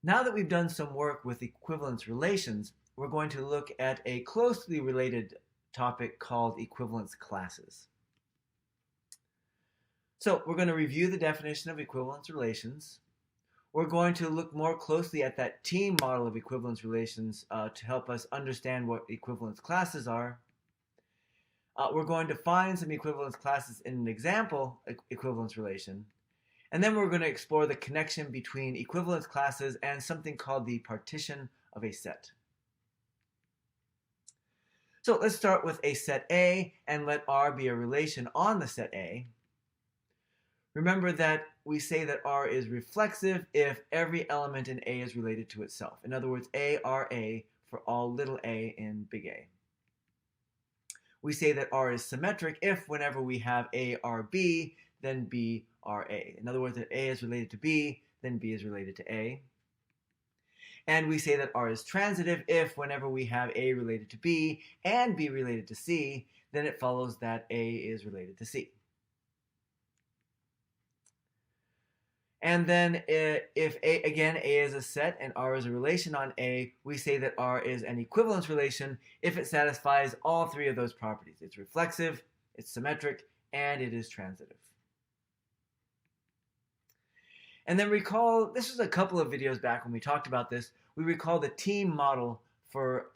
Now that we've done some work with equivalence relations, we're going to look at a closely related topic called equivalence classes. So we're going to review the definition of equivalence relations. We're going to look more closely at that team model of equivalence relations to help us understand what equivalence classes are. We're going to find some equivalence classes in an example equivalence relation. And then we're going to explore the connection between equivalence classes and something called the partition of a set. So let's start with a set A and let R be a relation on the set A. Remember that we say that R is reflexive if every element in A is related to itself. In other words, A, R, A for all little a in big A. We say that R is symmetric if whenever we have A, R, B, then B, R, A. In other words, that A is related to B, then B is related to A. And we say that R is transitive if whenever we have A related to B and B related to C, then it follows that A is related to C. And then if A, again, A is a set and R is a relation on A, we say that R is an equivalence relation if it satisfies all three of those properties. It's reflexive, it's symmetric, and it is transitive. And then recall, this was a couple of videos back when we talked about this, we recall the team model for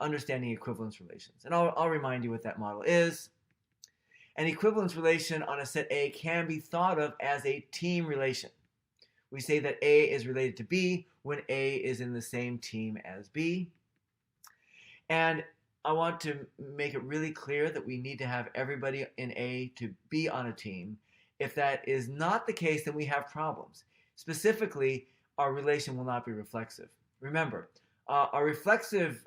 understanding equivalence relations. And I'll remind you what that model is. An equivalence relation on a set A can be thought of as a team relation. We say that A is related to B when A is in the same team as B. And I want to make it really clear that we need to have everybody in A to be on a team. If that is not the case, then we have problems. Specifically, our relation will not be reflexive. Remember, our reflexive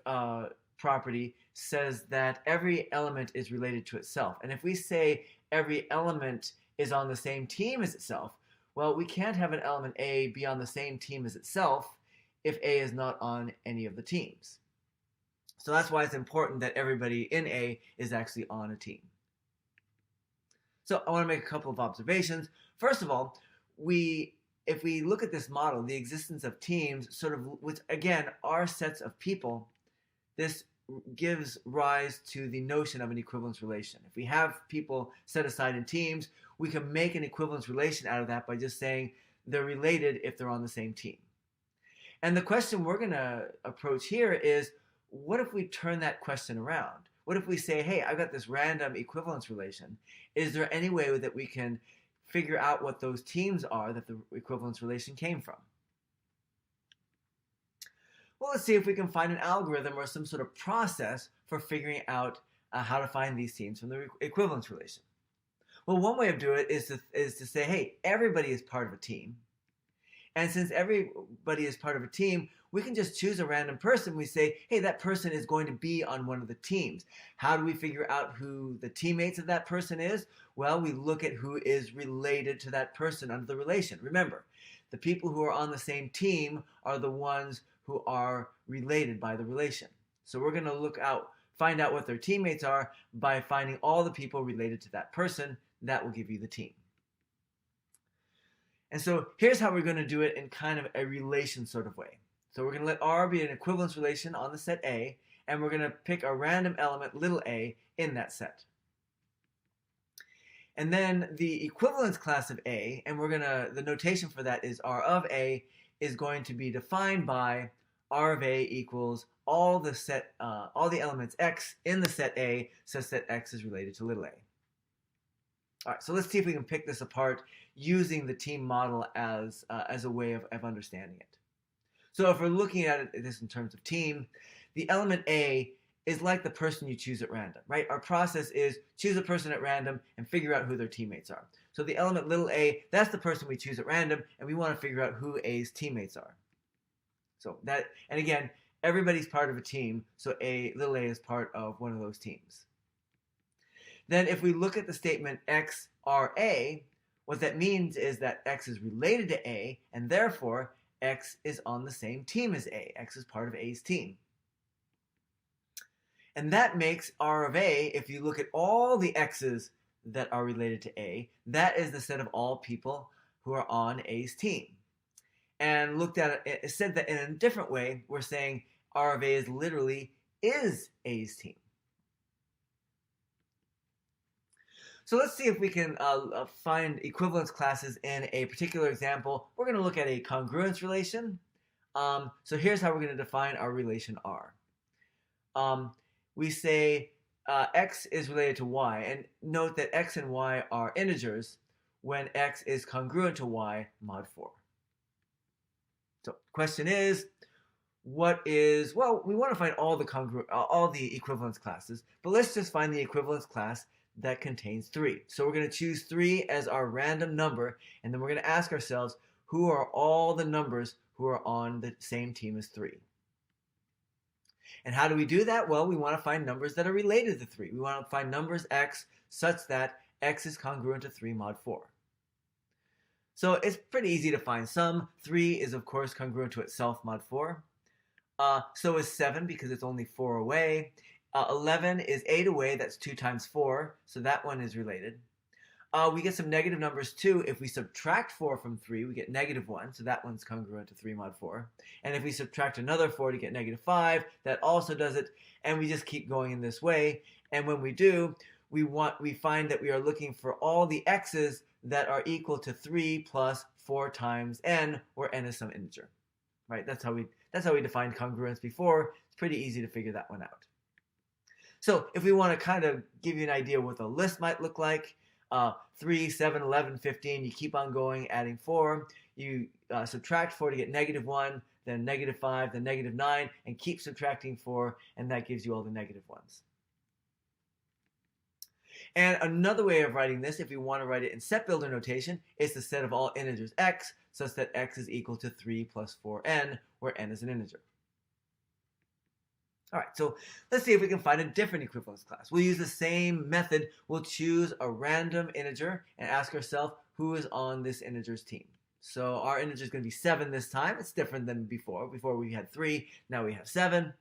property says that every element is related to itself. And if we say every element is on the same team as itself, well, we can't have an element A be on the same team as itself if A is not on any of the teams. So that's why it's important that everybody in A is actually on a team. So I want to make a couple of observations. First of all, if we look at this model, the existence of teams, sort of, which again are sets of people, this gives rise to the notion of an equivalence relation. If we have people set aside in teams, we can make an equivalence relation out of that by just saying they're related if they're on the same team. And the question we're going to approach here is, what if we turn that question around? What if we say, hey, I've got this random equivalence relation. Is there any way that we can figure out what those teams are that the equivalence relation came from? Well, let's see if we can find an algorithm or some sort of process for figuring out how to find these teams from the equivalence relation. Well, one way of doing it is to say, hey, everybody is part of a team. And since everybody is part of a team, we can just choose a random person. We say, hey, that person is going to be on one of the teams. How do we figure out who the teammates of that person is? Well, we look at who is related to that person under the relation. Remember, the people who are on the same team are the ones who are related by the relation. So we're going to find out what their teammates are by finding all the people related to that person. That will give you the team. And so here's how we're going to do it in kind of a relation sort of way. So we're going to let R be an equivalence relation on the set A, and we're going to pick a random element, little a, in that set. And then the equivalence class of A, and the notation for that is R of A, is going to be defined by R of A equals all the elements X in the set A such that X is related to little a. All right, so let's see if we can pick this apart using the team model as a way of understanding it. So if we're looking at this in terms of team, the element A is like the person you choose at random, right? Our process is choose a person at random and figure out who their teammates are. So the element little a, that's the person we choose at random, and we want to figure out who A's teammates are. So that, and again, everybody's part of a team, so little a is part of one of those teams. Then if we look at the statement X R A, what that means is that X is related to A, and therefore X is on the same team as A. X is part of A's team. And that makes R of A, if you look at all the X's that are related to A, that is the set of all people who are on A's team. and looked at it, said that in a different way, we're saying R of A is literally is A's team. So let's see if we can find equivalence classes in a particular example. We're going to look at a congruence relation. So here's how we're going to define our relation R. We say x is related to y, and note that x and y are integers when x is congruent to y mod 4. So question is, what is, well, we want to find all the equivalence classes, but let's just find the equivalence class that contains 3. So we're going to choose 3 as our random number, and then we're going to ask ourselves, who are all the numbers who are on the same team as 3? And how do we do that? Well, we want to find numbers that are related to 3. We want to find numbers x such that x is congruent to 3 mod 4. So it's pretty easy to find some. 3 is, of course, congruent to itself mod 4. So is 7 because it's only 4 away. 11 is 8 away. That's 2 times 4. So that one is related. We get some negative numbers too. If we subtract 4 from 3, we get negative 1. So that one's congruent to 3 mod 4. And if we subtract another 4 to get negative 5, that also does it. And we just keep going in this way. And when we do, we find that we are looking for all the x's that are equal to 3 plus 4 times n, where n is some integer. Right? That's how we defined congruence before. It's pretty easy to figure that one out. So if we want to kind of give you an idea what the list might look like, 3, 7, 11, 15, you keep on going, adding 4. You subtract 4 to get negative 1, then negative 5, then negative 9, and keep subtracting 4, and that gives you all the negative ones. And another way of writing this, if we want to write it in set builder notation, is the set of all integers x, such that x is equal to 3 plus 4n, where n is an integer. All right, so let's see if we can find a different equivalence class. We'll use the same method. We'll choose a random integer and ask ourselves who is on this integer's team. So our integer is going to be 7 this time. It's different than before. Before we had 3, now we have 7.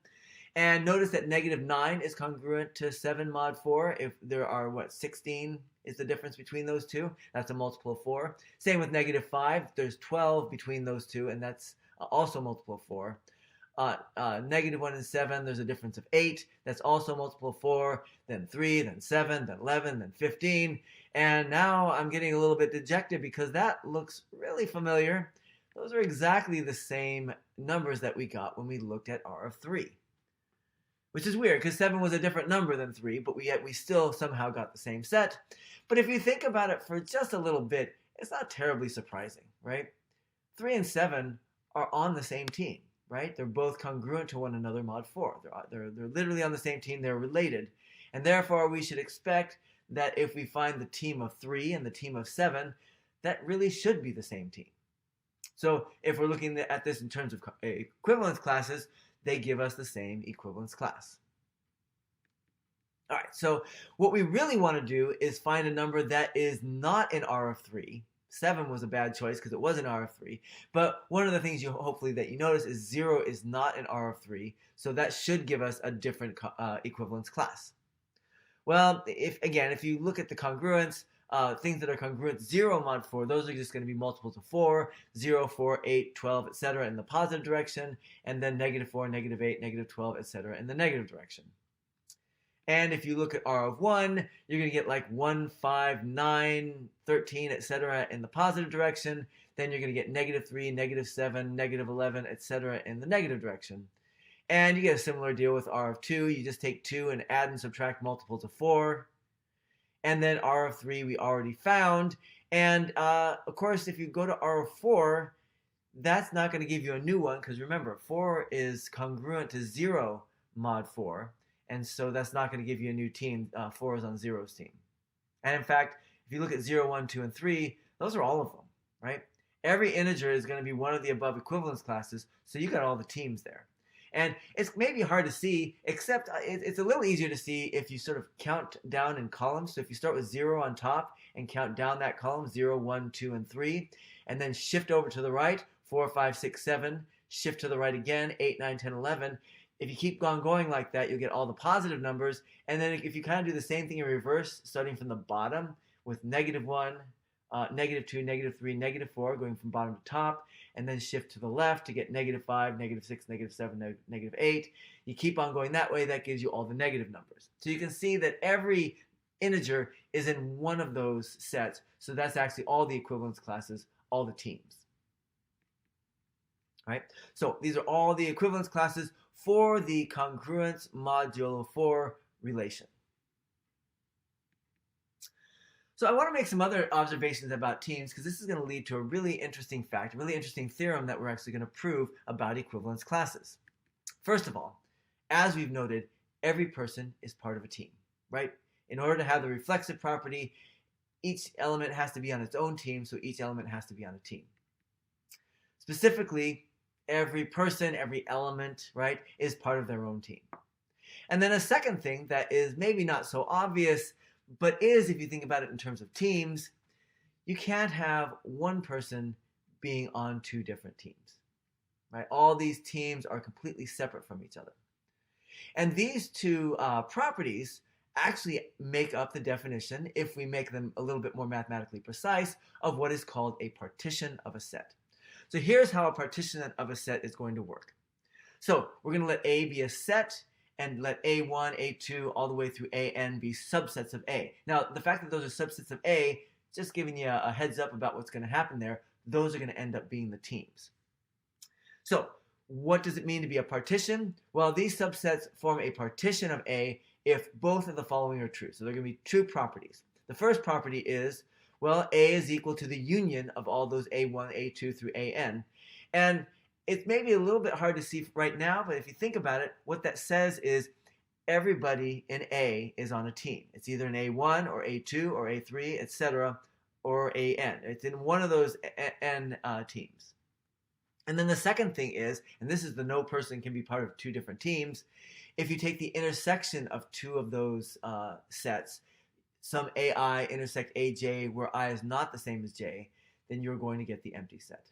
And notice that negative 9 is congruent to 7 mod 4. If there are, 16 is the difference between those two. That's a multiple of 4. Same with negative 5. There's 12 between those two, and that's also a multiple of 4. Negative 1 and 7, there's a difference of 8. That's also a multiple of 4. Then 3, then 7, then 11, then 15. And now I'm getting a little bit dejected because that looks really familiar. Those are exactly the same numbers that we got when we looked at R of 3. Which is weird because 7 was a different number than 3, but we still somehow got the same set. But if you think about it for just a little bit, it's not terribly surprising, right? 3 and 7 are on the same team, right? They're both congruent to one another mod 4. They're literally on the same team. They're related. And therefore, we should expect that if we find the team of 3 and the team of 7, that really should be the same team. So if we're looking at this in terms of equivalence classes, they give us the same equivalence class. All right, so what we really want to do is find a number that is not in R of 3. 7 was a bad choice because it was in R of 3. But one of the things hopefully that you notice is 0 is not in R of 3. So that should give us a different equivalence class. Well, if you look at the congruence, things that are congruent 0 mod 4, those are just going to be multiples of 4, 0, 4, 8, 12, etc. in the positive direction, and then negative 4, negative 8, negative 12, etc. in the negative direction. And if you look at R of 1, you're going to get like 1, 5, 9, 13, etc. in the positive direction. Then you're going to get negative 3, negative 7, negative 11, etc. in the negative direction. And you get a similar deal with R of 2. You just take 2 and add and subtract multiples of 4. And then R of 3 we already found. And of course, if you go to R of 4, that's not going to give you a new one because remember, 4 is congruent to 0 mod 4. And so that's not going to give you a new team. 4 is on 0's team. And in fact, if you look at 0, 1, 2, and 3, those are all of them, right? Every integer is going to be one of the above equivalence classes, so you got all the teams there. And it's maybe hard to see, except it's a little easier to see if you sort of count down in columns. So if you start with 0 on top and count down that column, 0, 1, 2, and 3, and then shift over to the right, 4, 5, 6, 7, shift to the right again, 8, 9, 10, 11. If you keep on going like that, you'll get all the positive numbers. And then if you kind of do the same thing in reverse, starting from the bottom with negative 1, -2, -3, -4, going from bottom to top, and then shift to the left to get -5, -6, -7, -8. You keep on going that way, that gives you all the negative numbers. So you can see that every integer is in one of those sets, so that's actually all the equivalence classes, all the teams. Right? So these are all the equivalence classes for the congruence modulo 4 relation. So I want to make some other observations about teams because this is going to lead to a really interesting fact, a really interesting theorem that we're actually going to prove about equivalence classes. First of all, as we've noted, every person is part of a team, right? In order to have the reflexive property, each element has to be on its own team, so each element has to be on a team. Specifically, every person, every element, right, is part of their own team. And then a second thing that is maybe not so obvious, but is, if you think about it in terms of teams, you can't have one person being on two different teams, right? All these teams are completely separate from each other. And these two properties actually make up the definition, if we make them a little bit more mathematically precise, of what is called a partition of a set. So here's how a partition of a set is going to work. So we're going to let A be a set, and let A1, A2, all the way through AN be subsets of A. Now, the fact that those are subsets of A, just giving you a heads up about what's going to happen there, those are going to end up being the teams. So, what does it mean to be a partition? Well, these subsets form a partition of A if both of the following are true. So there are going to be two properties. The first property is, well, A is equal to the union of all those A1, A2 through AN. And it's maybe a little bit hard to see right now, but if you think about it, what that says is everybody in A is on a team. It's either an A1 or A2 or A3, etc., or AN. It's in one of those N teams. And then the second thing is, and this is the no person can be part of two different teams, if you take the intersection of two of those sets, some AI intersect AJ where I is not the same as J, then you're going to get the empty set.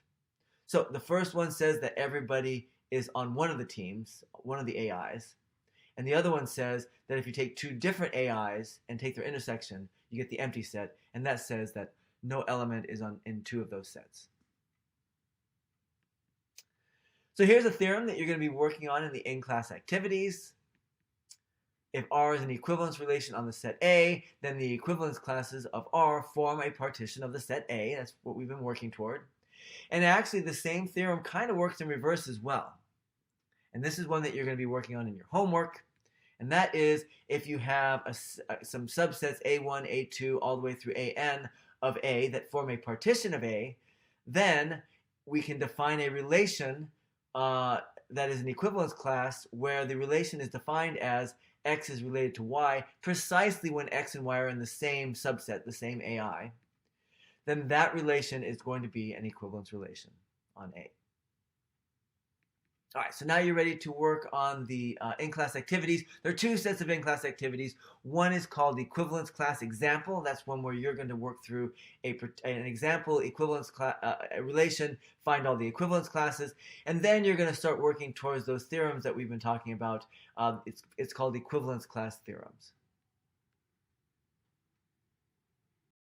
So the first one says that everybody is on one of the teams, one of the AIs. And the other one says that if you take two different AIs and take their intersection, you get the empty set. And that says that no element is in two of those sets. So here's a theorem that you're going to be working on in the in-class activities. If R is an equivalence relation on the set A, then the equivalence classes of R form a partition of the set A. That's what we've been working toward. And actually, the same theorem kind of works in reverse as well. And this is one that you're going to be working on in your homework. And that is, if you have some subsets A1, A2, all the way through AN of A that form a partition of A, then we can define a relation that is an equivalence class where the relation is defined as X is related to Y precisely when X and Y are in the same subset, the same AI. Then that relation is going to be an equivalence relation on A. All right, so now you're ready to work on the in-class activities. There are two sets of in-class activities. One is called equivalence class example. That's one where you're going to work through an example equivalence relation, find all the equivalence classes, and then you're going to start working towards those theorems that we've been talking about. It's called equivalence class theorems.